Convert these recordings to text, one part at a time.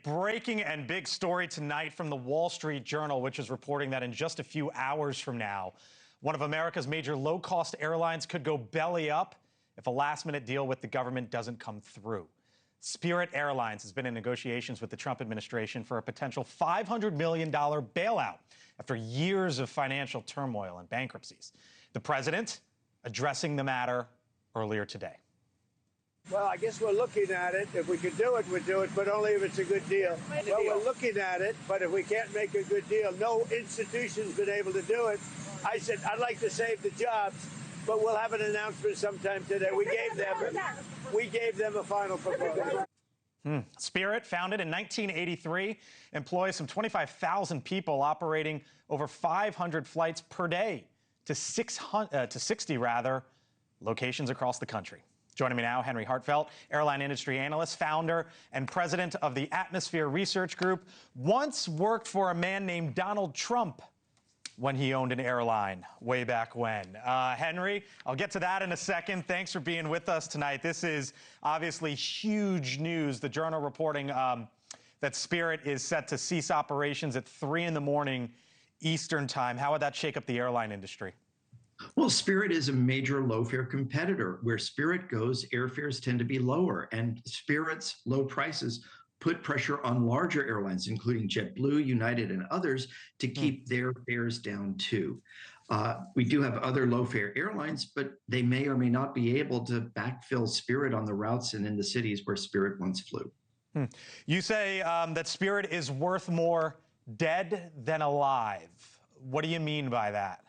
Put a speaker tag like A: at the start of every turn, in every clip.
A: breaking and big story tonight from the Wall Street Journal, which is reporting that in just a few hours from now, one of America's major low-cost airlines could go belly up if a last-minute deal with the government doesn't come through. Spirit Airlines has been in negotiations with the Trump administration for a potential $500 million bailout after years of financial turmoil and bankruptcies. The president addressing the matter earlier today.
B: Well, I guess we're looking at it. If we could do it, we'd do it, but only if it's a good deal. Well, we're looking at it, but if we can't make a good deal, no institution's been able to do it. I said, I'd like to save the jobs, but we'll have an announcement sometime today. We gave them a final proposal.
A: Spirit, founded in 1983, employs some 25,000 people operating over 500 flights per day to 60 locations across the country. Joining me now, Henry Harteveldt, airline industry analyst, founder and president of the Atmosphere Research Group, once worked for a man named Donald Trump when he owned an airline way back when. Henry, I'll get to that in a second. Thanks for being with us tonight. This is obviously huge news. The Journal reporting that Spirit is set to cease operations at 3 in the morning Eastern time. How would that shake up the airline industry?
C: Well, Spirit is a major low-fare competitor. Where Spirit goes, airfares tend to be lower, and Spirit's low prices put pressure on larger airlines, including JetBlue, United, and others, to keep their fares down too. We do have other low-fare airlines, but they may or may not be able to backfill Spirit on the routes and in the cities where Spirit once flew.
A: You say that Spirit is worth more dead than alive. What do you mean by that?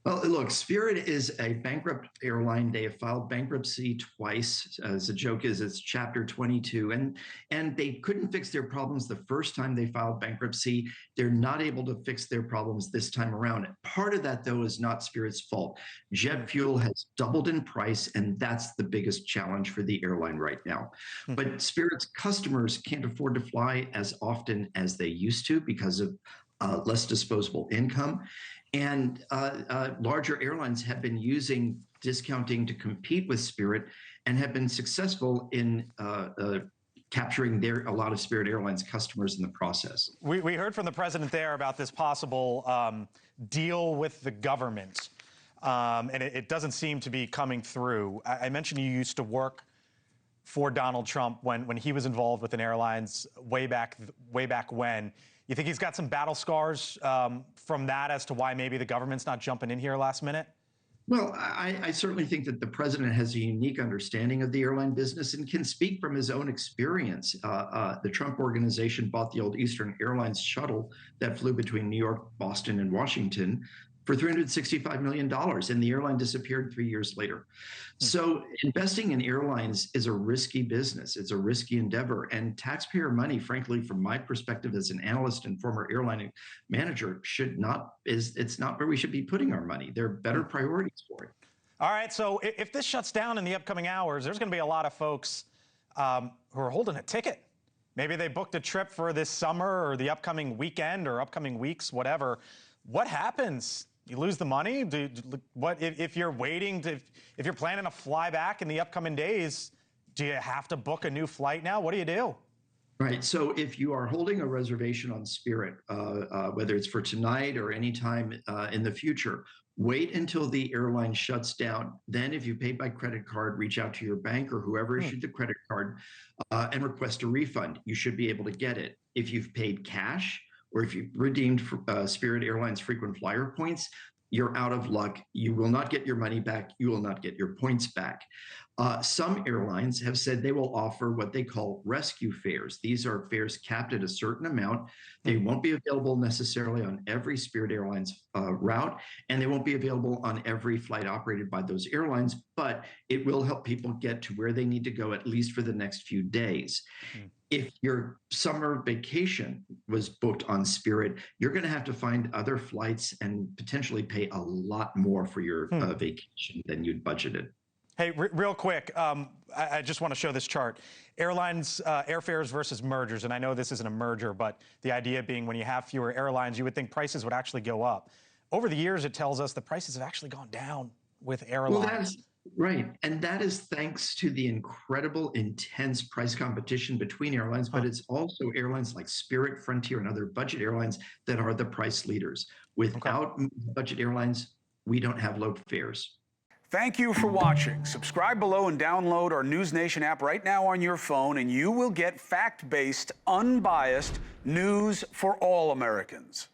C: Well, look, Spirit is a bankrupt airline. They have filed bankruptcy twice. As the joke is, it's Chapter 22, and they couldn't fix their problems the first time they filed bankruptcy. They're not able to fix their problems this time around. Part of that, though, is not Spirit's fault. Jet fuel has doubled in price, and that's the biggest challenge for the airline right now. But Spirit's customers can't afford to fly as often as they used to because of less disposable income. And larger airlines have been using discounting to compete with Spirit and have been successful in capturing a lot of Spirit Airlines customers in the process.
A: We heard from the president there about this possible deal with the government, and it doesn't seem to be coming through. I mentioned you used to work for Donald Trump when he was involved with an airlines way back when. You think he's got some battle scars from that as to why maybe the government's not jumping in here last minute?
C: Well, I certainly think that the president has a unique understanding of the airline business and can speak from his own experience. The Trump organization bought the old Eastern Airlines shuttle that flew between New York, Boston, and Washington for $365 million, and the airline disappeared 3 years later. So investing in airlines is a risky business. It's a risky endeavor, and taxpayer money, frankly, from my perspective as an analyst and former airline manager, it's not where we should be putting our money. There are better priorities for it.
A: All right, so if this shuts down in the upcoming hours, there's going to be a lot of folks who are holding a ticket. Maybe they booked a trip for this summer or the upcoming weekend or upcoming weeks, whatever. What happens? You lose the money? What if you're waiting if you're planning to fly back in the upcoming days, do you have to book a new flight now? What do you do?
C: Right. So if you are holding a reservation on Spirit, whether it's for tonight or any time in the future, wait until the airline shuts down. Then if you pay by credit card, reach out to your bank or whoever issued the credit card and request a refund. You should be able to get it. If you've paid cash, or if you've redeemed Spirit Airlines frequent flyer points, you're out of luck. You will not get your money back. You will not get your points back. Some airlines have said they will offer what they call rescue fares. These are fares capped at a certain amount. They won't be available necessarily on every Spirit Airlines route, and they won't be available on every flight operated by those airlines, but it will help people get to where they need to go, at least for the next few days. If your summer vacation was booked on Spirit, you're going to have to find other flights and potentially pay a lot more for your vacation than you'd budgeted.
A: Hey, real quick, I just want to show this chart. Airlines, airfares versus mergers. And I know this isn't a merger, but the idea being when you have fewer airlines, you would think prices would actually go up. Over the years, it tells us the prices have actually gone down with airlines.
C: Right. And that is thanks to the incredible, intense price competition between airlines, but it's also airlines like Spirit, Frontier, and other budget airlines that are the price leaders.
A: Okay.
C: Without budget airlines, we don't have low fares.
D: Thank you for watching. Subscribe below and download our NewsNation app right now on your phone, and you will get fact-based, unbiased news for all Americans.